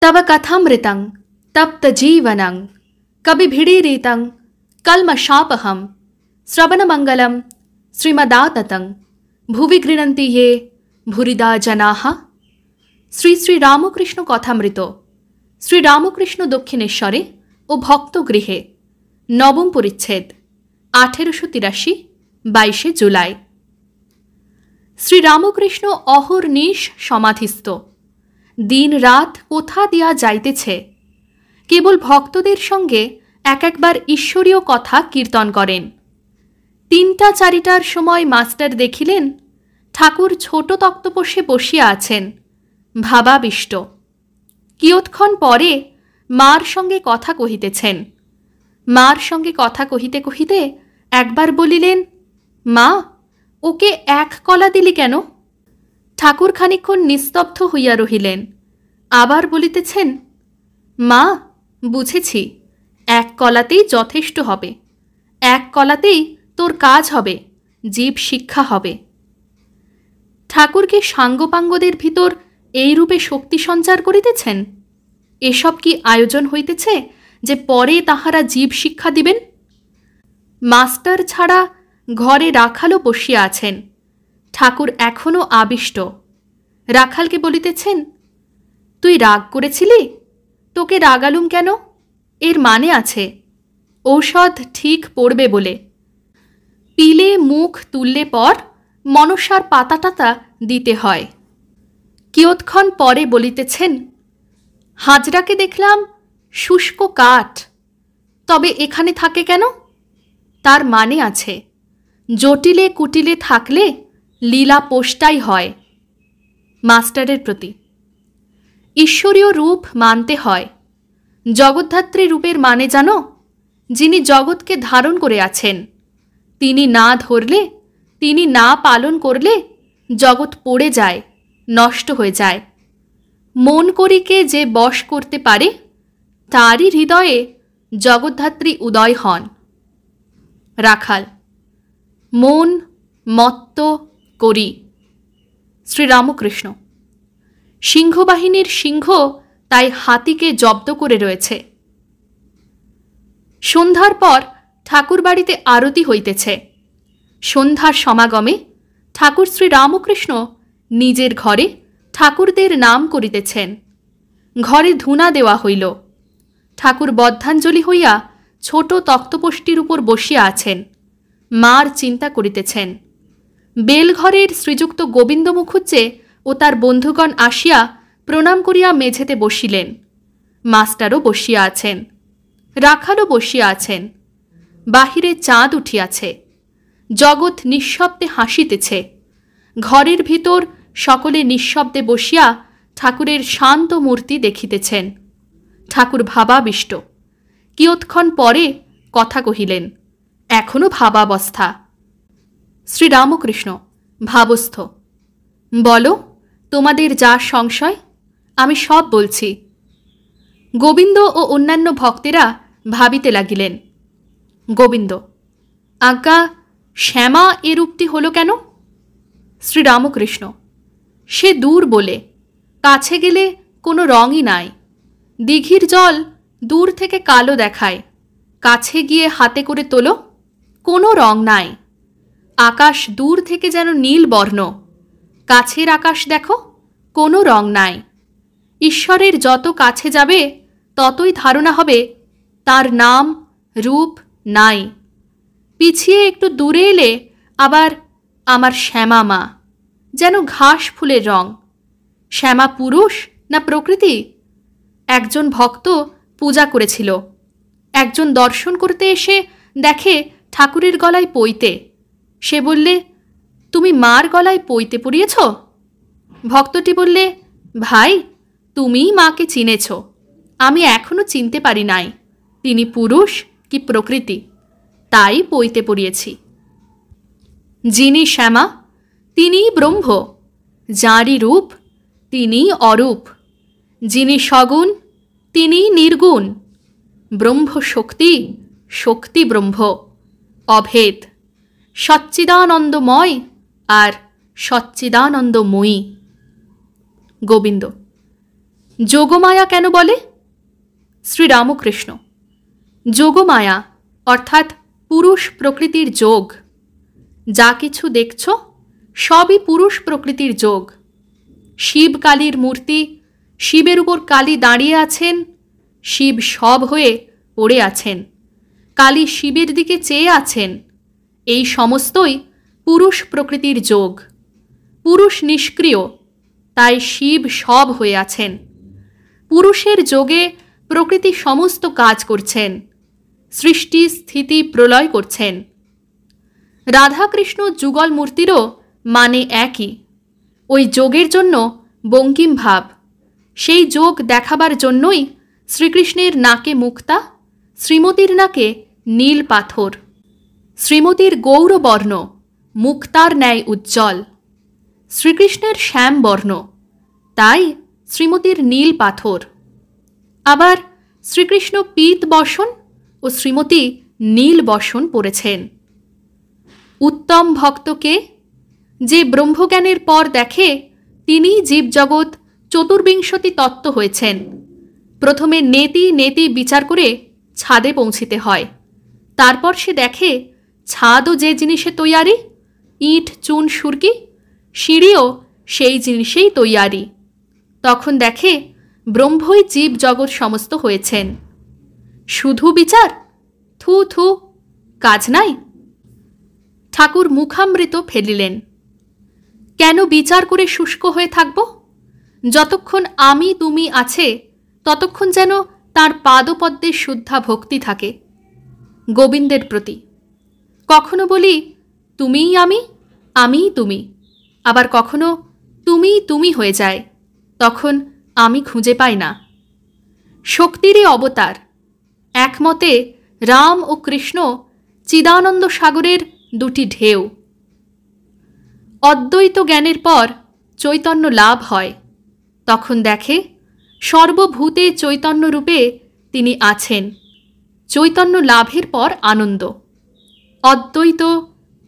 तव कथामृतं तप्तजीवनं कविभिडीरितं कल्मषापहं श्रवणमंगलं श्रीमदाततं भुवि गृह्णन्ति ये भूरिदा जनाः। श्री श्री रामकृष्ण कथामृत श्री रामकृष्ण दक्षिणेश्वरे ओ भक्तगृहे नवम परिच्छेद 1883 22 जुलाई। श्री रामकृष्ण अहर्निश समाधिस्थ। दिन रात कोथा दिया जाइतेछे। केवल भक्तदेर संगे एक एकबार ईश्वरीय कथा कीर्तन करें। 3टा 4टार समय मास्टर देखिलेन ठाकुर छोट तक्तपोषे बसिया आछेन भावाविष्ट। कियत्क्षण परे मार संगे कथा कहितेछेन। मार संगे कथा कहिते कहिते एकबार बलिलेन, मा ओके एक कला दिली केन? ठाकुर खानिकक्षण निस्तब्ध हइया रहिलेन। आबार बलितेछेन, मा बुझेछि, एक कलातेई यथेष्ट हबे, एक कलातेई तोर काज हबे, जीव शिक्षा हबे। ठाकुर कि सांगोपांगদের ভিতর এই রূপে শক্তি সঞ্চার করিতেছেন? এসব কি আয়োজন হইতেছে যে পরে তাহারা জীব শিক্ষা দিবেন? মাস্টার ছাড়া ঘরে রাখালও বসিয়া আছেন। ঠাকুর এখনো আবিষ্ট। রাখালকে বলিতেছেন, তুই রাগ করেছিলি? তোকে রাগালুম কেন? এর মানে আছে ঔষধ ঠিক পড়বে বলে। পিলে মুখ তুললে পর মনসার পাতা টাতা দিতে হয়। কিয়ৎক্ষণ পরে বলিতেছেন, হাজরাকে দেখলাম শুষ্ক কাঠ, তবে এখানে থাকে কেন? তার মানে আছে জটিলে কুটিলে থাকলে লীলা পোষ্টাই হয়। মাস্টারের প্রতি ঈশ্বরীয় রূপ মানতে হয়। জগদ্ধাত্রী রূপের মানে জানো? যিনি জগৎকে ধারণ করে আছেন। তিনি না ধরলে, তিনি না পালন করলে জগৎ পড়ে যায়, নষ্ট হয়ে যায়। মন করিকে যে বশ করতে পারে তারই হৃদয়ে জগদ্ধাত্রী উদয় হন। রাখাল মন মত্ত করি। শ্রীরামকৃষ্ণ সিংহবাহিনীর সিংহ তাই হাতিকে জব্দ করে রয়েছে। সন্ধ্যার পর ঠাকুর বাড়িতে আরতি হইতেছে। সন্ধ্যার সমাগমে ঠাকুর শ্রী রামকৃষ্ণ নিজের ঘরে ঠাকুরদের নাম করিতেছেন। ঘরে ধূনা দেওয়া হইল। ঠাকুর বদ্ধাঞ্জলি হইয়া ছোট তক্তপোষ্টির উপর বসিয়া আছেন। মার চিন্তা করিতেছেন। বেলঘরের শ্রীযুক্ত গোবিন্দ মুখুজ্জে ও তার বন্ধুগণ আসিয়া প্রণাম করিয়া মেঝেতে বসিলেন। মাস্টারও বসিয়া আছেন। রাখালও বসিয়া আছেন। বাহিরে চাঁদ উঠিয়াছে। জগৎ নিঃশব্দে হাসিতেছে। ঘরের ভিতর সকলে নিঃশব্দে বসিয়া ঠাকুরের শান্ত মূর্তি দেখিতেছেন। ঠাকুর ভাবাবিষ্ট। কিয়ৎক্ষণ পরে কথা কহিলেন। এখনো ভাবাবস্থা। শ্রীরামকৃষ্ণ ভাবস্থ। বলো, তোমাদের যা সংশয় আমি সব বলছি। গোবিন্দ ও অন্যান্য ভক্তেরা ভাবিতে লাগিলেন। গোবিন্দ, আজ্ঞা, শ্যামা এ রূপটি হল কেন? শ্রীরামকৃষ্ণ, সে দূর বলে, কাছে গেলে কোনো রঙই নাই। দিঘির জল দূর থেকে কালো দেখায়, কাছে গিয়ে হাতে করে তোলো, কোনো রং নাই। আকাশ দূর থেকে যেন নীল বর্ণ, কাছের আকাশ দেখো, কোনো রং নাই। ঈশ্বরের যত কাছে যাবে ততই ধারণা হবে তার নাম রূপ নাই। পিছিয়ে একটু দূরে এলে আবার আমার শ্যামা মা, যেন ঘাস ফুলের রং। শ্যামা পুরুষ না প্রকৃতি? একজন ভক্ত পূজা করেছিল। একজন দর্শন করতে এসে দেখে ঠাকুরের গলায় পৈতে। সে বললে, তুমি মার গলায় পৈতে পরিয়েছ? ভক্তটি বললে, ভাই, তুমিই মাকে চিনেছ, আমি এখনো চিনতে পারি নাই তিনি পুরুষ কি প্রকৃতি, তাই পৈতে পরিয়েছি। যিনি শ্যামা তিনিই ব্রহ্ম, যাঁরই রূপ তিনিই অরূপ। যিনি সগুণ তিনিই নির্গুণ। ব্রহ্ম শক্তি, শক্তি ব্রহ্ম, অভেদ। সচ্চিদানন্দময় আর সচ্চিদানন্দময়ী। গোবিন্দ যোগমায়া কেন বলে? শ্রীরামকৃষ্ণ: যোগমায়া অর্থাৎ পুরুষ প্রকৃতির যোগ। যা কিছু দেখছ সবই পুরুষ প্রকৃতির যোগ। শিব কালীর মূর্তি, শিবের উপর কালী দাঁড়িয়ে আছেন, শিব সব হয়ে পড়ে আছেন, কালী শিবের দিকে চেয়ে আছেন, এই সমস্তই পুরুষ প্রকৃতির যোগ। পুরুষ নিষ্ক্রিয়, তাই শিব সব হয়ে আছেন। পুরুষের যোগে প্রকৃতি সমস্ত কাজ করছেন, সৃষ্টি স্থিতি প্রলয় করছেন। রাধাকৃষ্ণ যুগল মূর্তিরও মানে একই। ওই যোগের জন্য বঙ্কিম ভাব, সেই যোগ দেখাবার জন্যই শ্রীকৃষ্ণের নাকে মুক্তা, শ্রীমতীর নাকে নীল পাথর। শ্রীমতীর গৌরবর্ণ, মুক্তার ন্যায় উজ্জ্বল। শ্রীকৃষ্ণের শ্যামবর্ণ, তাই শ্রীমতীর নীল পাথর। আবার শ্রীকৃষ্ণ পীত বসন ও শ্রীমতী নীল বসন পরেছেন। উত্তম ভক্তকে যে ব্রহ্মজ্ঞানের পর দেখে তিনি জীবজগৎ চতুর্বিংশতি তত্ত্ব হয়েছেন। প্রথমে নেতি নেতি বিচার করে ছাদে পৌঁছিতে হয়, তারপর সে দেখে ছাদও যে জিনিসে তৈয়ারি, ইট চুন সুরকি, সিঁড়িও সেই জিনিসেই তৈয়ারি। তখন দেখে ব্রহ্মই জীব জগৎ সমস্ত হয়েছেন। শুধু বিচার? থু থু, কাজ নাই। ঠাকুর মুখামৃত ফেলিলেন। কেন বিচার করে শুষ্ক হয়ে থাকব? যতক্ষণ আমি তুমি আছে ততক্ষণ যেন তাঁর পাদপদ্মের শুদ্ধা ভক্তি থাকে। গোবিন্দের প্রতি কখনো বলি তুমিই আমি, আমিই তুমি, আবার কখনো তুমিই তুমি হয়ে যায়, তখন আমি খুঁজে পাই না। শক্তিরই অবতার। একমতে রাম ও কৃষ্ণ চিদানন্দ সাগরের দুটি ঢেউ। অদ্বৈত জ্ঞানের পর চৈতন্য লাভ হয়, তখন দেখে সর্বভূতে চৈতন্য রূপে তিনি আছেন। চৈতন্য লাভের পর আনন্দ। অদ্বৈত,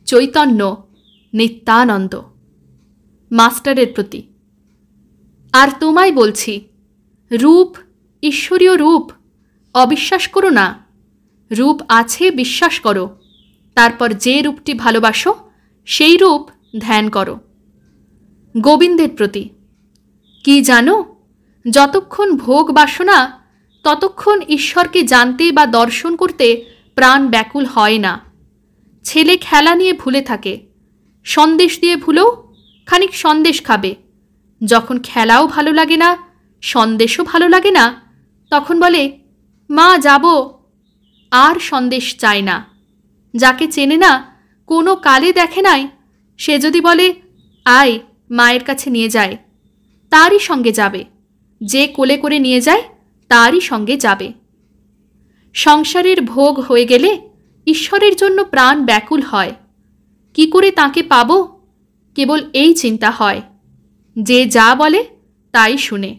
চৈতন্য, নিত্যানন্দ। মাস্টারের প্রতি আর তোমায় বলছি, রূপ, ঈশ্বরীয় রূপ অবিশ্বাস করো না। রূপ আছে বিশ্বাস করো, তারপর যে রূপটি ভালোবাসো সেই রূপ ধ্যান করো। গোবিন্দের প্রতি কি জানো, যতক্ষণ ভোগ বাসনা ততক্ষণ ঈশ্বরকে জানতে বা দর্শন করতে প্রাণ ব্যাকুল হয় না। ছেলে খেলা নিয়ে ভুলে থাকে, সন্দেশ দিয়ে ভুলেও খানিক সন্দেশ খাবে। যখন খেলাও ভালো লাগে না, সন্দেশও ভালো লাগে না, তখন বলে মা যাব, আর সন্দেশ চায় না। যাকে চেনে না, কোনো কালে দেখে নাই, সে যদি বলে আয় মায়ের কাছে নিয়ে যায়, তারই সঙ্গে যাবে। যে কোলে করে নিয়ে যায় তারই সঙ্গে যাবে। সংসারের ভোগ হয়ে গেলে ঈশ্বরের জন্য প্রাণ ব্যাকুল হয়। কি করে তাকে পাব, কেবল এই চিন্তা হয়। যে যা বলে তাই শুনে।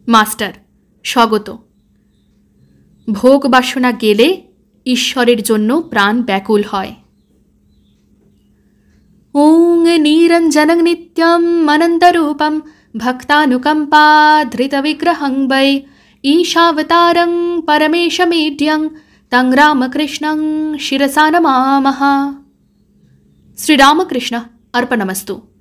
মাস্টার স্বগত। ভোগ বাসনা গেলে ঈশ্বরের জন্য প্রাণ ব্যাকুল হয়। ওং নিরঞ্জনং নিত্যম অনন্তরূপম ভক্তানুকম্পাধৃতবিগ্রহং বৈ ঈশাবতারং পরমেশমেঢ্যং তং রামকৃষ্ণং শিরসা নমামঃ। শ্রীরামকৃষ্ণ अर्पणमस्तु।